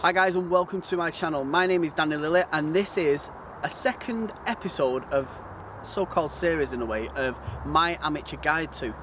Hi guys, and welcome to my channel. My name is Lilley, and this is a second episode of so-called series in a way of my amateur guide to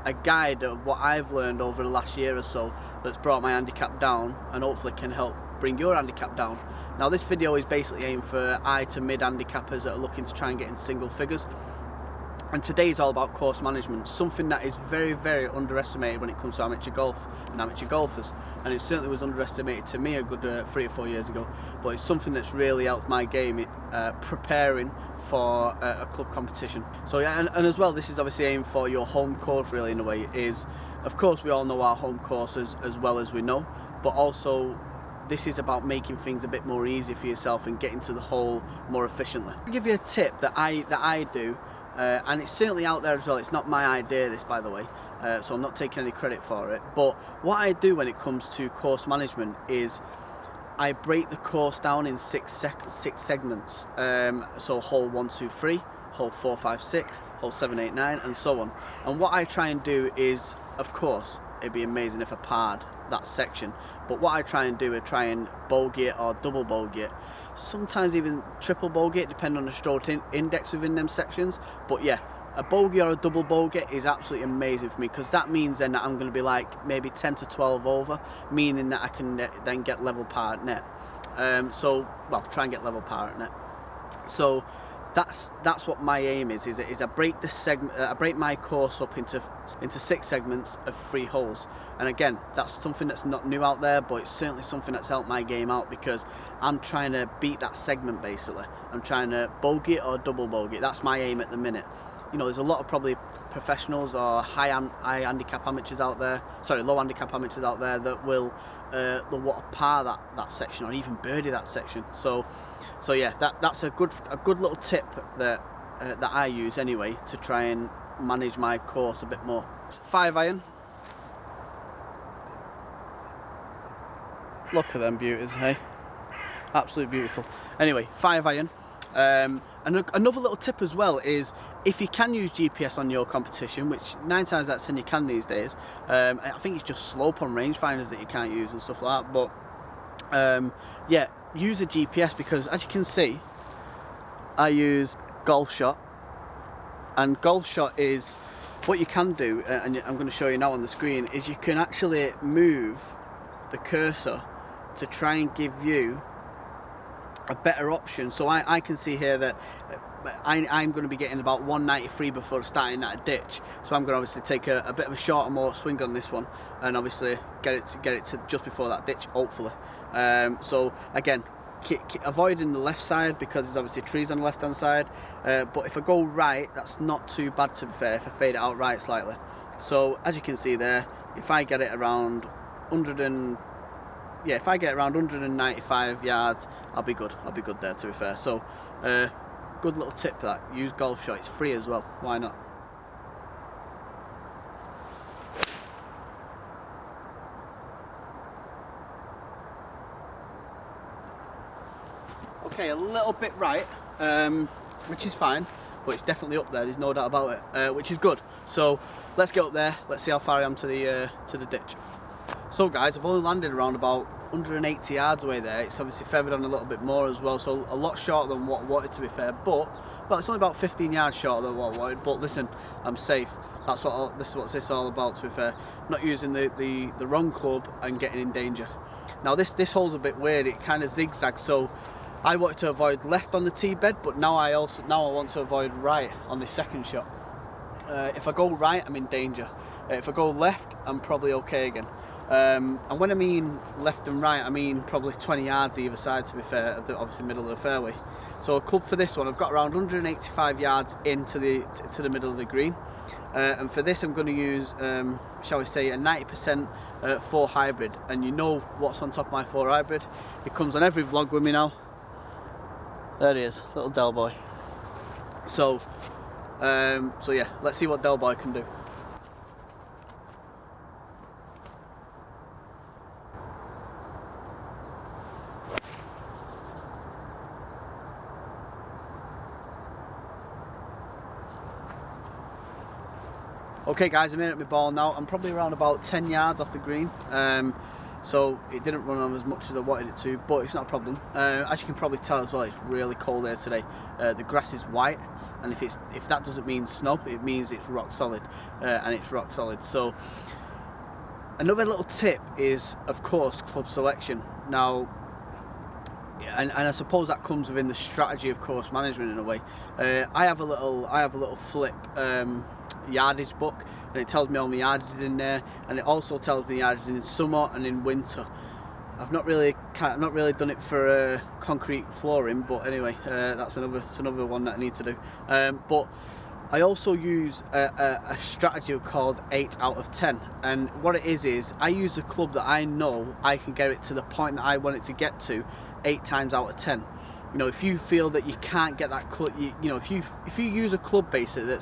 a guide of what I've learned over the last year or so that's brought my handicap down and hopefully can help bring your handicap down. Now this video is basically aimed for high to mid handicappers that are looking to try and get in single figures. And today is all about course management, something that is very, very underestimated when it comes to amateur golf and amateur golfers. And it certainly was underestimated to me a good 3 or 4 years ago. But it's something that's really helped my game preparing for a club competition. So yeah, and as well, this is obviously aimed for your home course really in a way. Of course, we all know our home courses as well as we know, but also this is about making things a bit more easy for yourself and getting to the hole more efficiently. I'll give you a tip that I do. And it's certainly out there as well. It's not my idea, this, by the way, so I'm not taking any credit for it. But what I do when it comes to course management is I break the course down in six segments. So hole 1, 2, 3, hole 4, 5, 6, hole 7, 8, 9, and so on. And what I try and do is, of course, it'd be amazing if I parred that section. But what I try and do is try and bogey it or double bogey it. Sometimes even triple bogey it, depending on the stroke index within them sections. But yeah, a bogey or a double bogey is absolutely amazing for me, because that means then that I'm going to be like maybe 10 to 12 over, meaning that I can then get level par at net. Well, try and get level par at net. So that's what my aim is I break the segment, I break my course up into 6 segments of 3 holes. And again, that's something that's not new out there, but it's certainly something that's helped my game out, because I'm trying to beat that segment basically. I'm trying to bogey it or double bogey it. That's my aim at the minute. You know, there's a lot of probably professionals or high handicap amateurs out there, low handicap amateurs out there that will want to par that section or even birdie that section. So yeah, that's a good little tip that I use anyway to try and manage my course a bit more. 5 iron. Look at them beauties, hey? Absolutely beautiful. Anyway, 5 iron. And another little tip as well is, if you can use GPS on your competition, which 9 times out of 10 you can these days, I think it's just slope on rangefinders that you can't use and stuff like that, but yeah, use a GPS, because as you can see, I use Golf Shot, and Golf Shot is what you can do, and I'm going to show you now on the screen, is you can actually move the cursor to try and give you a better option. So I can see here that I'm going to be getting about 193 before starting that ditch, so I'm going to obviously take a bit of a shorter more swing on this one, and obviously get it to just before that ditch, hopefully. So again, keep avoiding the left side, because there's obviously trees on the left hand side, but if I go right, that's not too bad, to be fair, if I fade it out right slightly. So as you can see there, if I get it around 195 yards, I'll be good there, to be fair. So good little tip for that. Use Golf Shot, it's free as well, why not? Okay, a little bit right, which is fine, but it's definitely up there, there's no doubt about it, which is good. So let's get up there, let's see how far I am to the ditch. So guys, I've only landed around about 180 yards away there. It's obviously feathered on a little bit more as well, so a lot shorter than what I wanted, to be fair, but well, it's only about 15 yards shorter than what I wanted, but listen, I'm safe. This is what this is all about, to be fair. Not using the wrong club and getting in danger. Now this hole's a bit weird, it kind of zigzags, so I wanted to avoid left on the tee bed, but now I want to avoid right on the second shot. If I go right, I'm in danger. If I go left, I'm probably okay again. And when I mean left and right, I mean probably 20 yards either side, to be fair, of the obviously middle of the fairway. So a club for this one, I've got around 185 yards into the middle of the green, and for this I'm going to use, shall we say, a 90% 4 hybrid. And you know what's on top of my 4 hybrid? It comes on every vlog with me now. There he is, little Del Boy. So yeah, let's see what Del Boy can do. Okay guys, I'm in at my ball now. I'm probably around about 10 yards off the green. so it didn't run on as much as I wanted it to, but it's not a problem. As you can probably tell as well, it's really cold here today. The grass is white, and if that doesn't mean snow, it means it's rock solid, and it's rock solid. So another little tip is, of course, club selection. Now, and I suppose that comes within the strategy of course management in a way. I have a little flip yardage book, and it tells me all my yardages in there, and it also tells me yardages in summer and in winter. I've not really done it for concrete flooring, but anyway, that's another one that I need to do. But I also use a strategy called 8 out of 10, and what it is I use a club that I know I can get it to the point that I want it to get to 8 times out of 10. You know, if you feel that you can't get that club, you know, if you use a club basically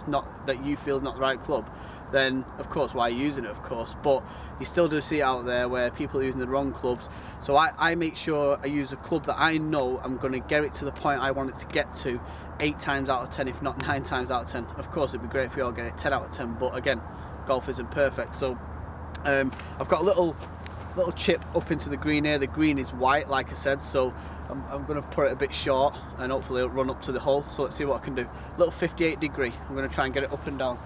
that you feel is not the right club, then of course why are you using it, of course. But you still do see it out there where people are using the wrong clubs. So I make sure I use a club that I know I'm going to get it to the point I want it to get to 8 times out of 10, if not 9 times out of 10. Of course it'd be great if we all get it 10 out of 10, but again, golf isn't perfect. So I've got a little chip up into the green here. The green is white, like I said, so I'm going to put it a bit short, and hopefully it'll run up to the hole. So let's see what I can do. Little 58 degree. I'm going to try and get it up and down.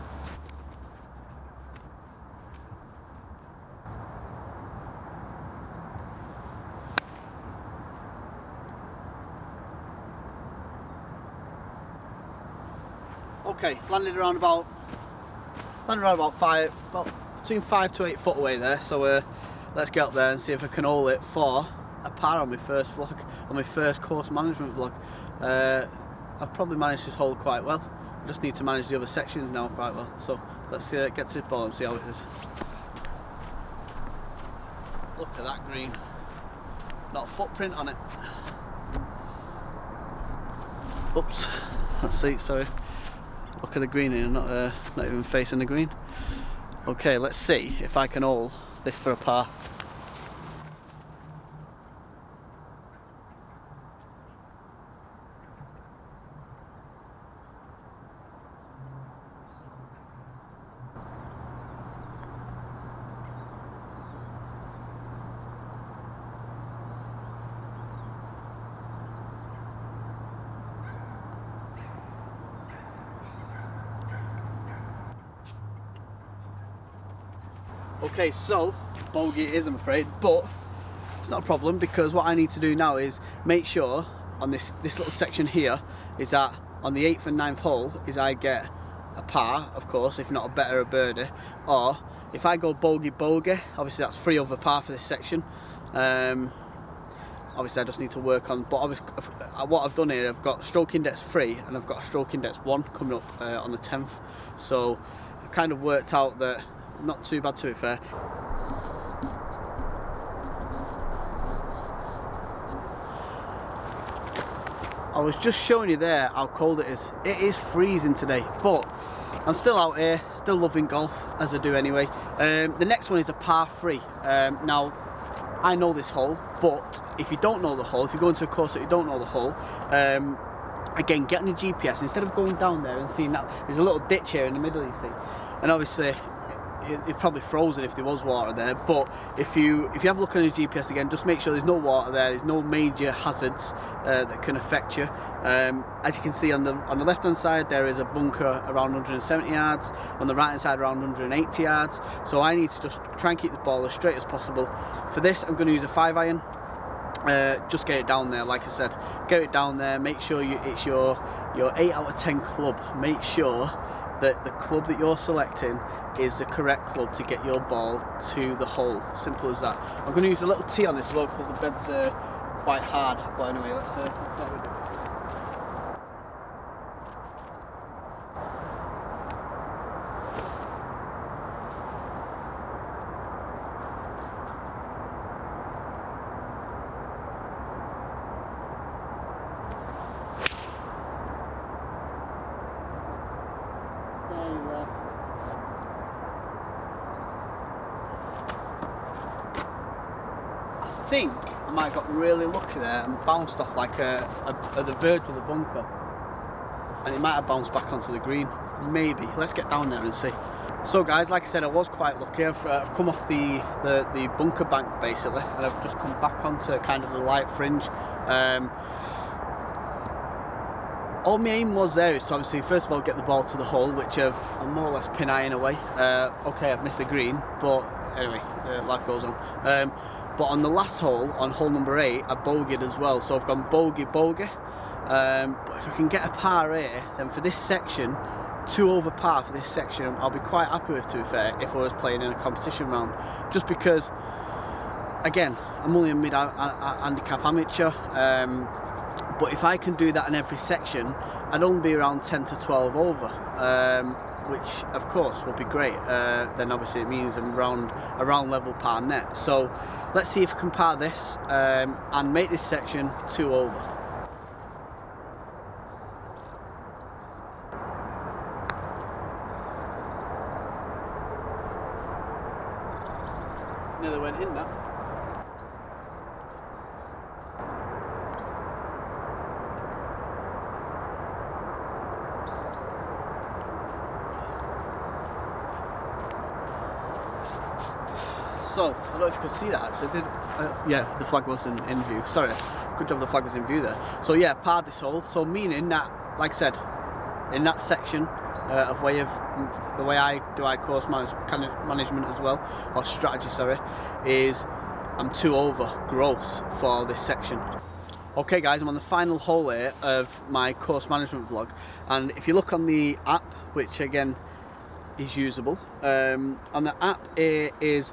Okay, landed around about between 5 to 8 foot away there. So let's get up there and see if I can hole it for a par on my first vlog, on my first course management vlog. I've probably managed this hole quite well. I just need to manage the other sections now quite well. So let's see, get to the ball and see how it is. Look at that green. Not a footprint on it. Oops. Let's see. Sorry. Look at the green here. Not even facing the green. Okay. Let's see if I can hole this for a par. Okay, so bogey it is, I'm afraid, but it's not a problem, because what I need to do now is make sure on this little section here is that on the 8th and 9th hole is I get a par, of course, if not a better, a birdie, or if I go bogey, obviously that's 3 over par for this section. Obviously I just need to work on, but obviously what I've done here, I've got stroke index 3 and I've got a stroke index 1 coming up on the 10th, so I've kind of worked out that not too bad, to be fair. I was just showing you there how cold it is. It is freezing today, but I'm still out here, still loving golf, as I do anyway. The next one is a par 3. Now, I know this hole, but if you don't know the hole, if you go into a course that you don't know the hole, again, get on your GPS, instead of going down there and seeing that there's a little ditch here in the middle, you see, and obviously it's probably frozen if there was water there, but if you have a look on your GPS again, just make sure there's no water there, there's no major hazards that can affect you. As you can see on the left hand side there is a bunker around 170 yards, on the right hand side around 180 yards, so I need to just try and keep the ball as straight as possible. For this I'm going to use a 5-iron. Just get it down there, like I said, get it down there, make sure it's your 8 out of 10 club. Make sure that the club that you're selecting is the correct club to get your ball to the hole. Simple as that. I'm going to use a little tee on this as well because the bed's quite hard, but anyway, let's see how we do. I think I might have got really lucky there and bounced off like at the verge of the bunker, and it might have bounced back onto the green, maybe. Let's get down there and see. So guys, like I said, I was quite lucky. I've come off the bunker bank basically, and I've just come back onto kind of the light fringe. All my aim was there is to obviously first of all get the ball to the hole, which I'm more or less pin eyeing away. Okay, I've missed a green, but anyway, life goes on. But on the last hole, on hole number 8, I bogeyed as well, so I've gone bogey. But if I can get a par here, then for this section, 2 over par for this section, I'll be quite happy with, to be fair, if I was playing in a competition round. Just because, again, I'm only a mid-handicap amateur, but if I can do that in every section, I'd only be around 10 to 12 over, which of course would be great. Then obviously it means I'm around level par net. So let's see if I can par this and make this section 2 over. Nearly went in that. So, I don't know if you could see that actually. Yeah, the flag was in view. Sorry, good job the flag was in view there. So yeah, parred this hole. So meaning that, like I said, in that section of the way I do course management as well, or strategy, sorry, is I'm 2 over gross for this section. Okay guys, I'm on the final hole here of my course management vlog, and if you look on the app, which again is usable, on the app there is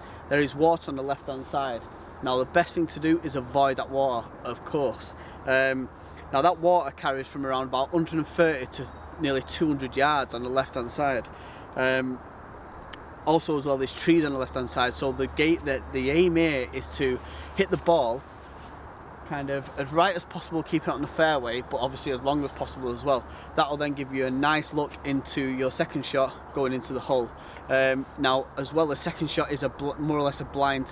water on the left hand side. Now the best thing to do is avoid that water, of course. Now that water carries from around about 130 to nearly 200 yards on the left hand side. Also as well, there's trees on the left hand side, so the aim here is to hit the ball kind of as right as possible, keeping it on the fairway, but obviously as long as possible as well. That will then give you a nice look into your second shot going into the hole. Now as well, the second shot is more or less a blind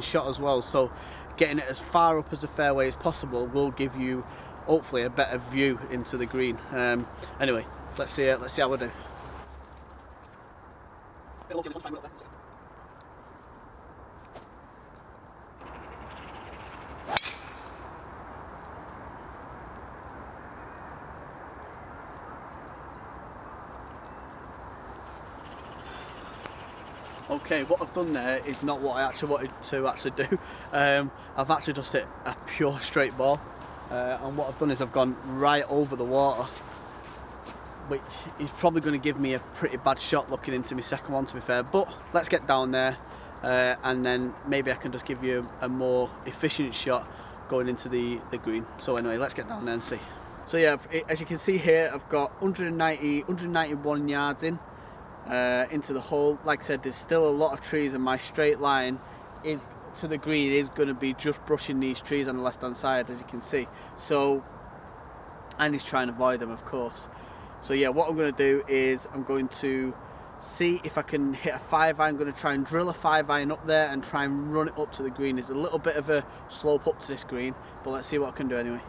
shot as well, so getting it as far up as the fairway as possible will give you hopefully a better view into the green. Anyway, let's see how we do. Okay, what I've done there is not what I actually wanted to do. I've actually just hit a pure straight ball, and what I've done is I've gone right over the water, which is probably going to give me a pretty bad shot looking into my second one, to be fair. But let's get down there, and then maybe I can just give you a more efficient shot going into the green. So anyway, let's get down there and see. So yeah, as you can see here, I've got 191 yards into the hole. Like I said, there's still a lot of trees, and my straight line is to the green is going to be just brushing these trees on the left hand side, as you can see. So I need to try and avoid them, of course. So yeah, what I'm going to do is I'm going to see if I can hit a 5 iron. I'm going to try and drill a 5 iron up there and try and run it up to the green. There's a little bit of a slope up to this green, but let's see what I can do anyway.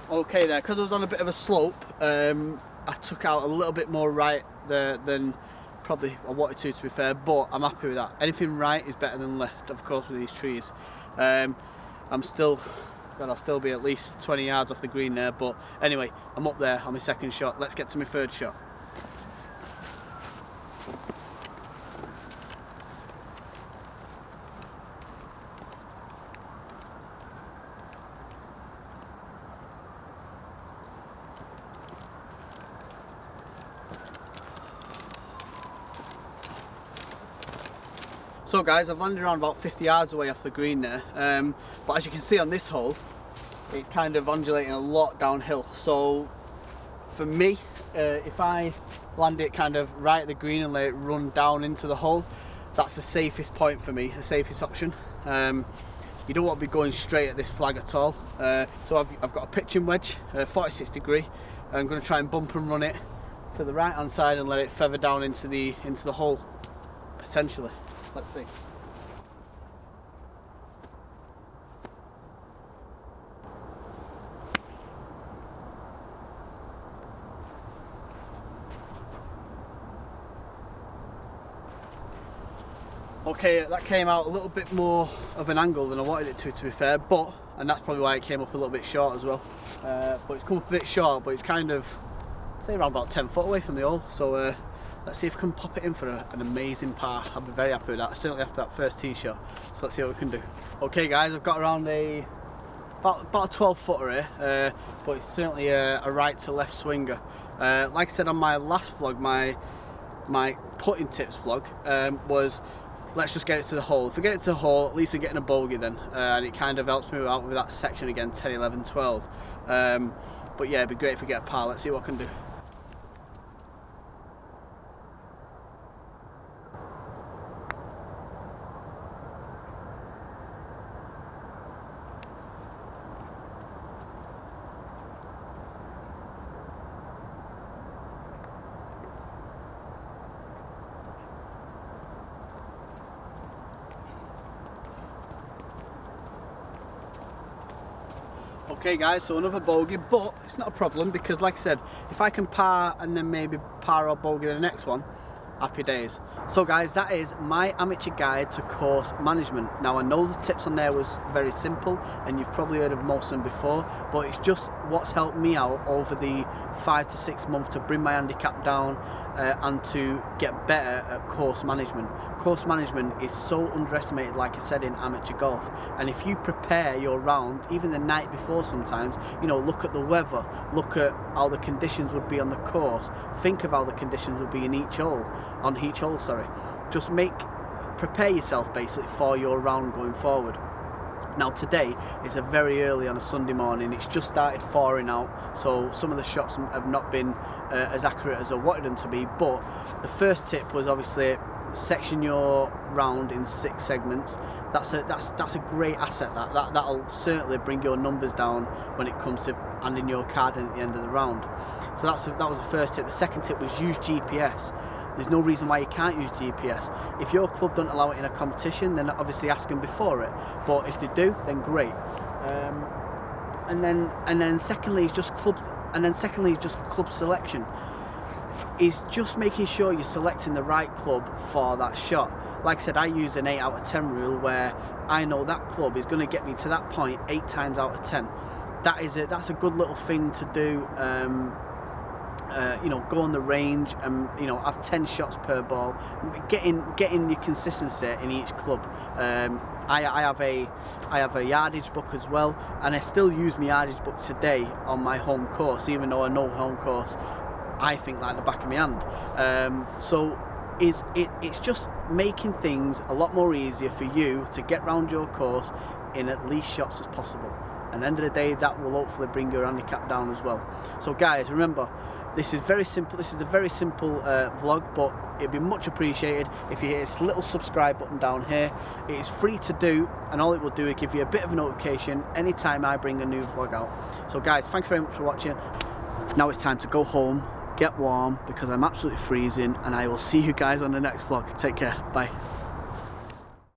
Okay there, because I was on a bit of a slope, I took out a little bit more right there than probably I wanted to be fair, but I'm happy with that. Anything right is better than left, of course, with these trees. I'll still be at least 20 yards off the green there, but anyway, I'm up there on my second shot. Let's get to my third shot. So guys, I've landed around about 50 yards away off the green there, but as you can see on this hole, it's kind of undulating a lot downhill. So for me, if I land it kind of right at the green and let it run down into the hole, that's the safest point for me, the safest option. You don't want to be going straight at this flag at all. So I've got a pitching wedge, 46 degree. I'm going to try and bump and run it to the right hand side and let it feather down into the hole, potentially. Let's see. Okay, that came out a little bit more of an angle than I wanted it to be fair, and that's probably why it came up a little bit short as well. But it's come up a bit short, but it's kind of, say, around about 10 foot away from the hole. So let's see if we can pop it in for an amazing par. I'll be very happy with that, certainly after that first tee shot. So let's see what we can do. Okay guys, I've got around about a 12 footer here, but it's certainly a right to left swinger. Like I said on my last vlog, my putting tips vlog, was let's just get it to the hole. If we get it to the hole, at least I'm getting a bogey then, and it kind of helps me out with that section again, 10, 11, 12. But yeah, it'd be great if we get a par. Let's see what I can do. Okay guys, so another bogey, but it's not a problem because like I said, if I can par and then maybe par or bogey the next one, happy days. So guys, that is my amateur guide to course management. Now I know the tips on there was very simple and you've probably heard of most of them before, but it's just what's helped me out over the 5 to 6 months to bring my handicap down and to get better at course management. Course management is so underestimated, like I said, in amateur golf, and if you prepare your round even the night before sometimes, you know, look at the weather, look at how the conditions would be on the course, think of how the conditions would be in each hole, just prepare yourself basically for your round going forward. Now today is a very early on a Sunday morning, it's just started thawing out, so some of the shots have not been as accurate as I wanted them to be, but the first tip was obviously section your round in 6 segments. That's a great asset. That'll certainly bring your numbers down when it comes to handing your card in at the end of the round. So that was the first tip. The second tip was use GPS. There's no reason why you can't use GPS. If your club don't allow it in a competition, then obviously ask them before it. But if they do, then great. And then secondly is just club selection. Is just making sure you're selecting the right club for that shot. Like I said, I use an 8 out of 10 rule where I know that club is going to get me to that point 8 times out of 10. That's a good little thing to do. You know, go on the range and, you know, have 10 shots per ball, getting your consistency in each club. I have a yardage book as well, and I still use my yardage book today on my home course, even though I know home course I think like the back of my hand. So it's just making things a lot more easier for you to get round your course in at least shots as possible. At the end of the day, that will hopefully bring your handicap down as well. So guys, remember, this is very simple. This is a very simple vlog, but it'd be much appreciated if you hit this little subscribe button down here. It is free to do, and all it will do is give you a bit of a notification anytime I bring a new vlog out. So guys, thank you very much for watching. Now it's time to go home, get warm, because I'm absolutely freezing, and I will see you guys on the next vlog. Take care. Bye.